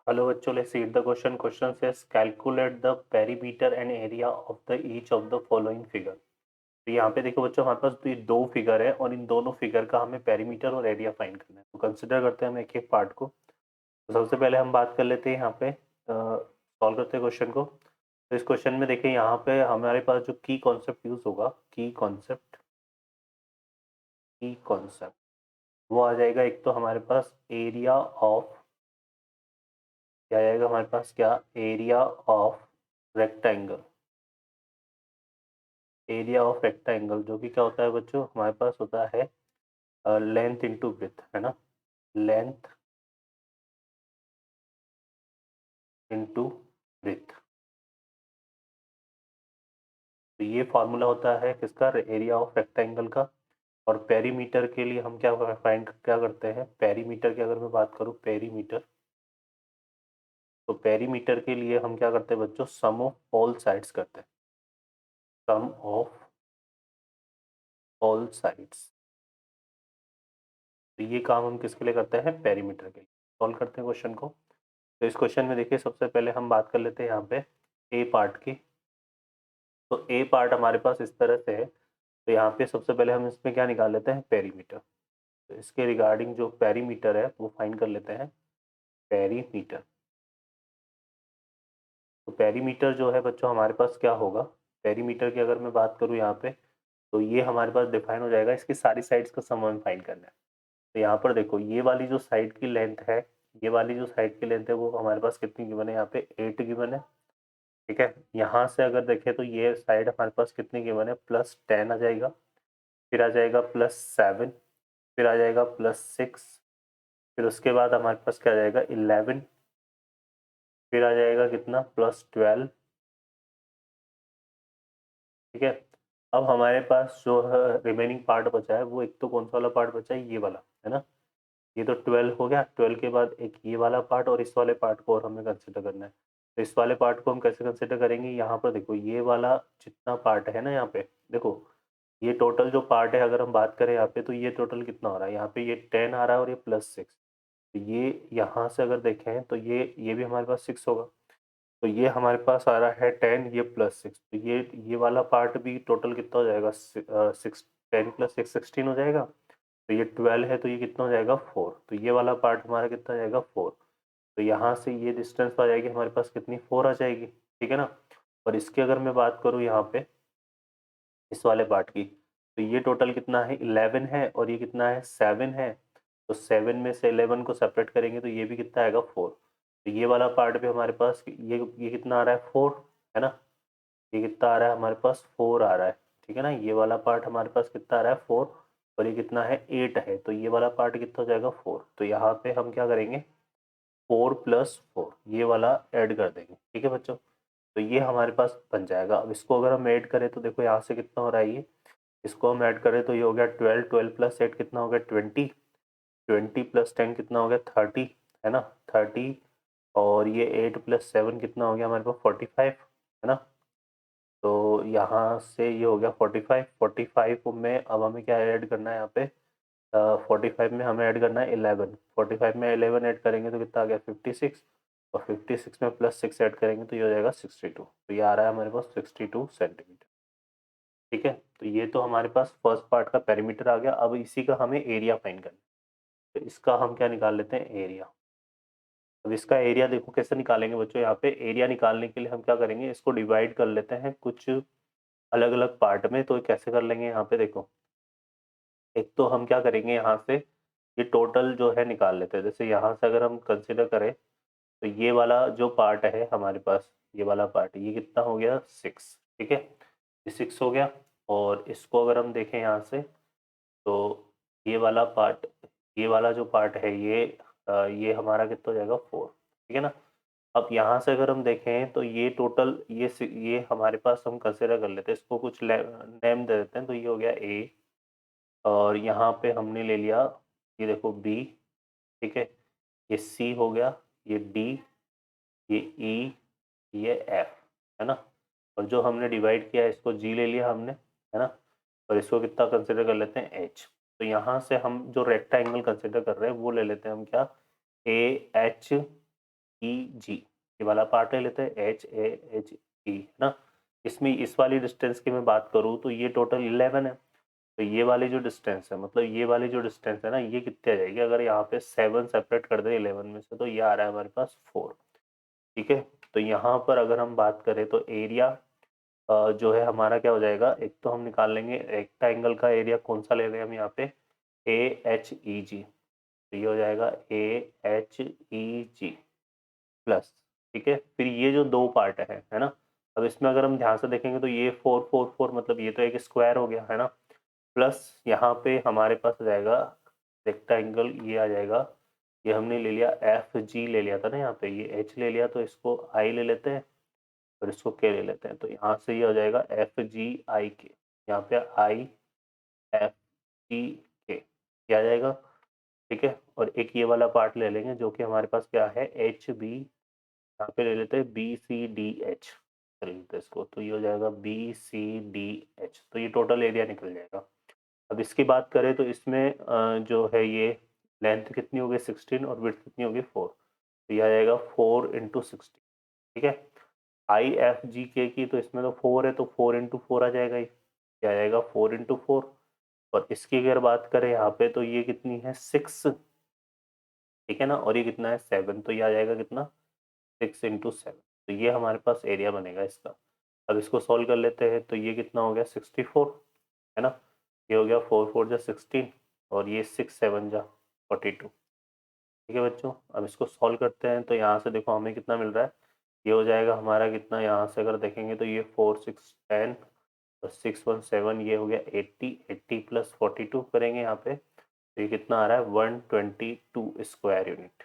Hello बच्चों, let's read the question. Question says calculate the perimeter and area of the each of the following figure. तो यहाँ पे देखो बच्चों, हमारे पास तो ये दो फिगर है और इन दोनों फिगर का हमें पेरीमीटर और एरिया फाइंड करना है. तो कंसिडर करते हैं हम एक एक पार्ट को. तो सबसे पहले हम बात कर लेते हैं यहाँ पे, सॉल्व करते हैं क्वेश्चन को. तो इस क्वेश्चन में देखिए यहाँ पे हमारे पास जो की कॉन्सेप्ट यूज होगा, की कॉन्सेप्ट वो आ जाएगा. एक तो हमारे पास एरिया ऑफ, क्या आएगा हमारे पास, क्या, area of rectangle. Area of rectangle जो कि क्या होता है बच्चों, हमारे पास होता है लेंथ इंटू ब्रेथ, है ना. Length into breadth. तो ये फॉर्मूला होता है किसका, एरिया ऑफ रेक्टेंगल का. और पेरीमीटर के लिए हम क्या फाइंड क्या करते हैं, पेरीमीटर की अगर मैं बात करूं, पेरीमीटर, तो पेरीमीटर के लिए हम क्या करते हैं बच्चों, सम ऑफ ऑल साइड्स करते हैं. सम ऑफ ऑल साइड्स. तो ये काम हम किसके लिए करते हैं, पेरीमीटर के लिए. सॉल्व करते हैं क्वेश्चन को. तो इस क्वेश्चन में देखिए सबसे पहले हम बात कर लेते हैं यहाँ पे ए पार्ट की. तो ए पार्ट हमारे पास इस तरह से है. तो यहाँ पे सबसे पहले हम इसमें क्या निकाल लेते हैं, पेरीमीटर. तो इसके रिगार्डिंग जो पेरीमीटर है वो फाइंड कर लेते हैं, पेरीमीटर. तो पेरीमीटर जो है बच्चों हमारे पास क्या होगा, पेरीमीटर की अगर मैं बात करूँ यहाँ पे, तो ये हमारे पास डिफाइन हो जाएगा, इसकी सारी साइड्स का सम हमें फाइंड करना है. तो यहाँ पर देखो ये वाली जो साइड की लेंथ है, ये वाली जो साइड की लेंथ है वो हमारे पास कितनी गिवन है, यहाँ पे 8 गिवन है. ठीक है. यहाँ से अगर देखें तो ये साइड हमारे पास कितनी गिवन है, +10 आ जाएगा, फिर आ जाएगा +7, फिर आ जाएगा +6, फिर उसके बाद हमारे पास क्या आ जाएगा 11, फिर आ जाएगा कितना, +12. ठीक है. अब हमारे पास जो है रिमेनिंग पार्ट बचा है, वो एक तो कौन सा वाला पार्ट बचा है, ये वाला, है ना. ये तो 12 हो गया. 12 के बाद एक ये वाला पार्ट और इस वाले पार्ट को और हमें कंसिडर करना है. तो इस वाले पार्ट को हम कैसे कंसिडर करेंगे, यहाँ पर देखो ये वाला जितना पार्ट है ना, यहाँ पे देखो ये टोटल जो पार्ट है, अगर हम बात करें यहाँ पे, तो ये टोटल कितना हो रहा है, यहाँ पे ये 10 आ रहा है और ये +6. तो ये यहाँ से अगर देखें तो ये भी हमारे पास 6 होगा. तो ये हमारे पास आ रहा है 10, ये +6. तो ये वाला पार्ट भी टोटल कितना हो जाएगा, 6, 10 + 6 16 हो जाएगा. तो ये 12 है, तो ये कितना हो जाएगा 4. तो ये वाला पार्ट हमारा कितना हो जाएगा 4. तो यहाँ से ये डिस्टेंस आ जाएगी हमारे पास कितनी, 4 आ जाएगी. ठीक है ना. और इसकी अगर मैं बात करूँ यहाँ पे इस वाले पार्ट की, तो ये टोटल कितना है, 11 है और ये कितना है, 7 है. तो 7 में से 11 को सेपरेट करेंगे तो ये भी कितना आएगा, 4. तो ये वाला पार्ट भी हमारे पास ये कितना आ रहा है, 4, है ना. ये कितना आ रहा है हमारे पास, 4 आ रहा है. ठीक है ना. ये वाला पार्ट हमारे पास कितना आ रहा है, 4. और ये कितना है, 8 है. तो ये वाला पार्ट कितना हो जाएगा, 4. तो यहाँ पे हम क्या करेंगे, 4 + 4 ये वाला ऐड कर देंगे. ठीक है बच्चों. तो ये हमारे पास बन जाएगा. अब इसको अगर हम ऐड करें तो देखो यहाँ से कितना हो रहा है, ये इसको हम ऐड करें तो ये हो गया 12, 12 + 8 कितना हो गया, 20, 20 + 10 कितना हो गया, 30, है ना, 30. और ये 8 + 7 कितना हो गया हमारे पास, 45, है ना. तो यहाँ से ये हो गया 45. 45 में अब हमें क्या ऐड करना है यहाँ पे, 45 में हमें ऐड करना है 11. 45 में 11 ऐड करेंगे तो कितना आ गया, 56. और 56 में +6 ऐड करेंगे तो ये हो जाएगा 62. तो ये आ रहा है हमारे पास 62 सेंटीमीटर. ठीक है. तो ये तो हमारे पास फर्स्ट पार्ट का पेरीमीटर आ गया. अब इसी का हमें एरिया फाइंड करना है. तो इसका हम क्या निकाल लेते हैं, एरिया. अब इसका एरिया देखो कैसे निकालेंगे बच्चों, यहाँ पे एरिया निकालने के लिए हम क्या करेंगे, इसको डिवाइड कर लेते हैं कुछ अलग अलग पार्ट में. तो कैसे कर लेंगे, यहाँ पे देखो, एक तो हम क्या करेंगे, यहाँ से ये टोटल जो है निकाल लेते हैं. जैसे यहाँ से अगर हम कंसिडर करें तो ये वाला जो पार्ट है हमारे पास, ये वाला पार्ट, ये कितना हो गया, 6. ठीक है. ये 6 हो गया. और इसको अगर हम देखें यहाँ से, तो ये वाला पार्ट, ये वाला जो पार्ट है ये हमारा कितना हो जाएगा, 4. ठीक है ना. अब यहाँ से अगर हम देखें तो ये टोटल ये हमारे पास हम कंसिडर कर लेते हैं, इसको कुछ नेम दे देते हैं. तो ये हो गया ए, और यहाँ पे हमने ले लिया, ये देखो बी. ठीक है. ये सी हो गया, ये डी, ये ई, ये एफ, है ना. और जो हमने डिवाइड किया है इसको जी ले लिया हमने, है ना. और इसको कितना कंसिडर कर लेते हैं, एच. तो यहाँ से हम जो रेक्टेंगल कंसिडर कर रहे हैं वो ले लेते हैं हम क्या, ए एच जी, ये वाला पार्ट ले लेते हैं HAHE, है ना। इसमें इस वाली डिस्टेंस की मैं बात करूँ तो ये टोटल 11 है। तो ये वाली जो डिस्टेंस है, मतलब ये वाली जो डिस्टेंस है ना, ये कितनी आ जाएगी? अगर यहाँ पे 7 सेपरेट कर दें 11 में से, तो ये आ रहा है हमारे पास 4। ठीक है, तो यहाँ पर अगर हम बात करें तो एरिया जो है हमारा क्या हो जाएगा? एक तो हम निकाल लेंगे रेक्टेंगल का एरिया, कौन सा ले रहे हैं हम यहाँ पे? AHEG। तो ये हो जाएगा AHEG प्लस, ठीक है। फिर ये जो दो पार्ट है ना, अब इसमें अगर हम ध्यान से देखेंगे तो ये 4 4 4, मतलब ये तो एक स्क्वायर हो गया, है ना। प्लस यहाँ पे हमारे पास आ जाएगा रेक्टेंगल, ये आ जाएगा, ये हमने ले लिया FG ले लिया था ना, यहाँ पे ये H ले लिया, तो इसको I ले लेते हैं और इसको K ले लेते हैं। तो यहाँ से ये हो जाएगा FGIK, यहाँ पे IFGK, क्या आ जाएगा? ठीक है, और एक ये वाला पार्ट ले लेंगे जो कि हमारे पास क्या है? HB, यहाँ पे ले लेते हैं BCDH, चल लेते हैं इसको, तो ये हो जाएगा BCDH। तो ये टोटल एरिया निकल जाएगा। अब इसकी बात करें तो इसमें जो है ये लेंथ कितनी हो गई? 16, और विड्थ कितनी हो गई? 4। तो ये आ जाएगा 4 इंटू 16, ठीक है। IFGK की तो इसमें तो 4 है, तो 4 इंटू 4 आ जाएगा, ये आ जाएगा 4 इंटू 4। और इसकी अगर बात करें यहाँ पे तो ये कितनी है? 6, ठीक है ना, और ये कितना है? 7। तो ये आ जाएगा कितना? 6 इंटू 7। तो ये हमारे पास एरिया बनेगा इसका। अब इसको सॉल्व कर लेते हैं, तो ये कितना हो गया? 64, है ना। ये हो गया 4 4 जा 16, और ये 6 7 जा 42। ठीक है बच्चों, अब इसको सॉल्व करते हैं, तो यहाँ से देखो हमें कितना मिल रहा है। ये हो जाएगा हमारा कितना, यहाँ से अगर देखेंगे तो ये 4 6 10 और 6 1 7, ये हो गया 80। 80 प्लस 42 करेंगे यहाँ पे, तो ये कितना आ रहा है? 122 स्क्वायर यूनिट।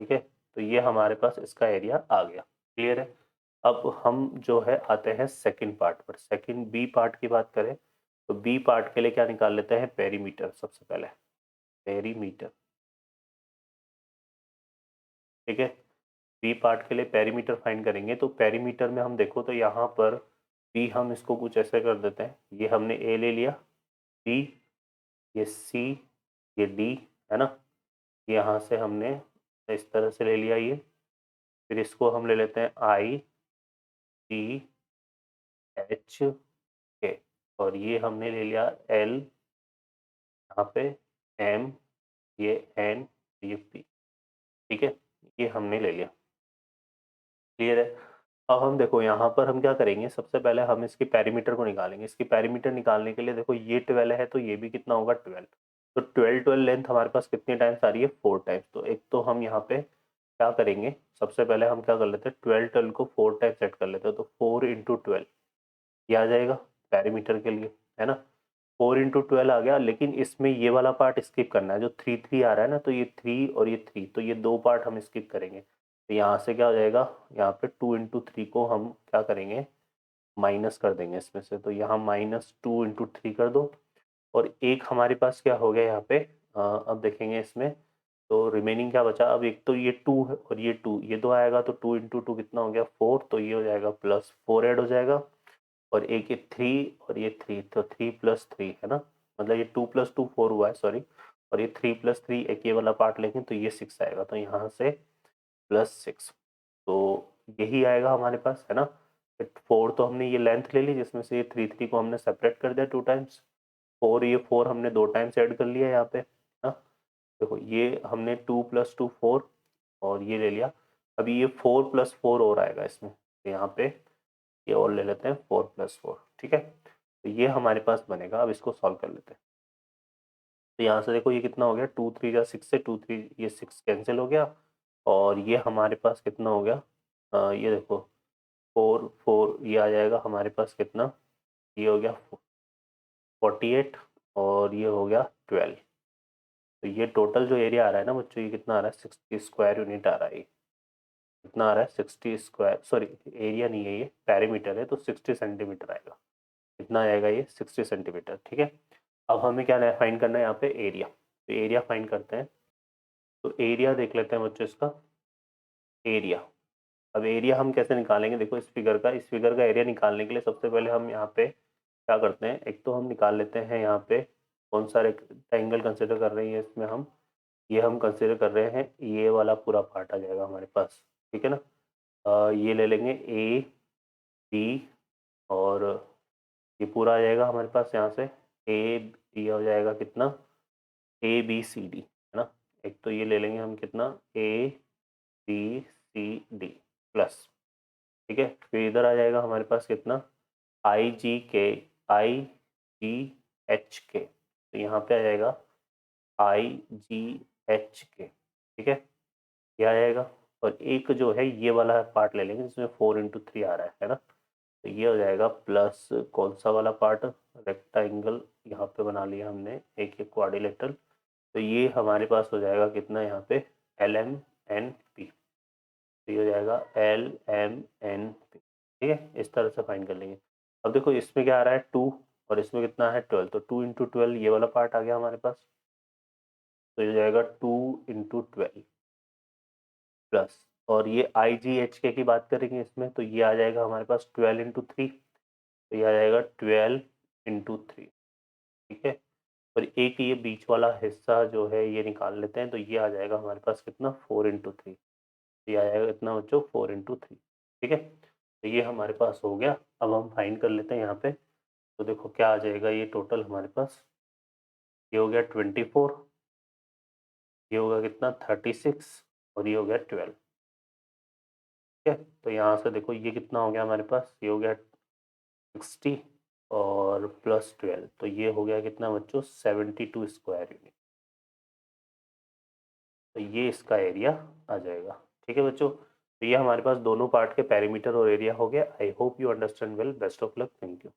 ठीक है, तो ये हमारे पास इसका एरिया आ गया। क्लियर है। अब हम जो है आते हैं सेकंड पार्ट पर। सेकंड बी पार्ट की बात करें तो बी पार्ट के लिए क्या निकाल लेते हैं? पेरीमीटर सबसे पहले, पेरीमीटर। ठीक है, बी पार्ट के लिए पेरीमीटर फाइंड करेंगे, तो पेरीमीटर में हम देखो तो यहाँ पर बी हम इसको कुछ ऐसे कर देते हैं, ये हमने ए ले लिया, बी, ये सी, ये डी, है ना। यहाँ से हमने इस तरह से ले लिया ये, फिर इसको हम ले लेते हैं आई सी एच के, और ये हमने ले लिया एल, यहाँ पे एम, ये एन, ये पी। ठीक है, ये हमने ले लिया। क्लियर है। अब हम देखो यहाँ पर हम क्या करेंगे, सबसे पहले हम इसकी पेरीमीटर को निकालेंगे। इसकी पेरीमीटर निकालने के लिए देखो ये 12 है, तो ये भी कितना होगा? 12। तो 12 12 लेंथ हमारे पास कितनी टाइम्स आ रही है? 4 टाइम्स। तो एक तो हम यहाँ पे क्या करेंगे, सबसे पहले हम क्या कर लेते हैं, 12 12 को 4 टाइम्स सेट कर लेते हैं, तो 4 इंटू 12 ये आ जाएगा पेरीमीटर के लिए, है ना। 4 इंटू 12 आ गया, लेकिन इसमें ये वाला पार्ट स्किप करना है, जो 3 3 आ रहा है ना, तो ये 3 और ये 3, तो ये दो पार्ट हम स्किप करेंगे। तो यहाँ से क्या हो जाएगा, यहाँ पे 2 इंटू 3 को हम क्या करेंगे, माइनस कर देंगे इसमें से, तो यहाँ -2 इंटू 3 कर दो। और एक हमारे पास क्या हो गया यहाँ पे, अब देखेंगे इसमें, तो रिमेनिंग क्या बचा? अब एक तो ये 2 है और ये 2, ये दो आएगा, तो 2 इंटू 2 कितना हो गया? 4, तो ये हो जाएगा +4 ऐड हो जाएगा, और एक ये 3 और ये 3, तो 3 + 3, है ना, मतलब ये 2 + 2 4 हुआ है, सॉरी। और ये 3 + 3 एक ये वाला पार्ट लेंगे तो ये 6 आएगा, तो यहाँ से +6, तो यही आएगा हमारे पास, है ना। 4 तो हमने ये लेंथ ले ली, जिसमें से ये 3 3 को हमने सेपरेट कर दिया 2 टाइम्स। 4, ये 4 हमने 2 टाइम्स ऐड कर लिया यहाँ पे, है ना। देखो ये हमने 2 + 2 4, और ये ले लिया। अभी ये 4 + 4 और आएगा इसमें, तो यहाँ पे ये और ले लेते हैं 4 + 4, ठीक है। तो ये हमारे पास बनेगा। अब इसको सॉल्व कर लेते हैं, तो यहाँ से देखो ये कितना हो गया, 2 3 जा 6 से 2 3, ये 6 कैंसिल हो गया, और ये हमारे पास कितना हो गया, ये देखो 4 4, ये आ जाएगा हमारे पास कितना, ये हो गया 48, और ये हो गया 12। तो ये टोटल जो एरिया आ रहा है ना बच्चों, ये कितना आ रहा है? 60 स्क्वायर यूनिट आ रहा है। कितना आ रहा है? 60 स्क्वायर, सॉरी एरिया नहीं है, ये पेरीमीटर है, तो 60 सेंटीमीटर आएगा। कितना आएगा? ये 60 सेंटीमीटर, ठीक है। अब हमें क्या फाइंड करना है यहाँ पे? एरिया। तो एरिया फाइंड करते हैं, तो एरिया देख लेते हैं बच्चों इसका, एरिया। अब एरिया हम कैसे निकालेंगे, देखो इस फिगर का एरिया निकालने के लिए सबसे पहले हम यहाँ पे क्या करते हैं, एक तो हम निकाल लेते हैं यहाँ पे कौन सा रेक्टेंगल कंसिडर कर रहे हैं इसमें हम, ये हम कंसिडर कर रहे हैं, ये वाला पूरा पार्ट आ जाएगा हमारे पास, ठीक है ना। ये ले लेंगे ए बी, और ये पूरा आ जाएगा हमारे पास यहाँ से ए, ये हो जाएगा कितना, ए बी सी डी, है ना। एक तो ये ले लेंगे हम कितना, A B C D plus, ठीक है। फिर इधर आ जाएगा हमारे पास कितना, आई जी के, आई जी एच के, तो यहाँ पे आ जाएगा आई जी एच के, ठीक है, ये आ जाएगा। और एक जो है ये वाला पार्ट ले लेंगे जिसमें 4 into 3 आ रहा है ना, तो ये हो जाएगा प्लस कौन सा वाला पार्ट, रेक्टेंगल यहाँ पे बना लिया हमने एक क्वाड्रिलेटरल, तो ये हमारे पास हो जाएगा कितना यहाँ पे, एल एम एन पी, तो ये हो जाएगा एल एम एन पी, ठीक है। इस तरह से फाइंड कर लेंगे। अब देखो इसमें क्या आ रहा है 2, और इसमें कितना है 12, तो 2 into 12 ये वाला पार्ट आ गया हमारे पास, तो ये हो जाएगा 2 into 12 प्लस, और ये आई जी एच के की बात करेंगे इसमें, तो ये आ जाएगा हमारे पास 12 into 3, तो ये आ जाएगा 12 into 3, ठीक है। और एक ये बीच वाला हिस्सा जो है ये निकाल लेते हैं, तो ये आ जाएगा हमारे पास कितना, 4 into 3, ये आ जाएगा कितना बच्चों, 4 into 3, ठीक है। तो ये हमारे पास हो गया। अब हम फाइंड कर लेते हैं यहाँ पे, तो देखो क्या आ जाएगा, ये टोटल हमारे पास ये हो गया 24, ये होगा कितना 36, और ये हो गया 12, ठीक है। तो यहाँ से देखो ये कितना हो गया हमारे पास, ये हो गया 60 और प्लस 12, तो ये हो गया कितना बच्चों, 72 स्क्वायर यूनिट, तो ये इसका एरिया आ जाएगा, ठीक है बच्चों। तो ये हमारे पास दोनों पार्ट के पेरीमीटर और एरिया हो गया। I hope you understand well, best of luck, thank you.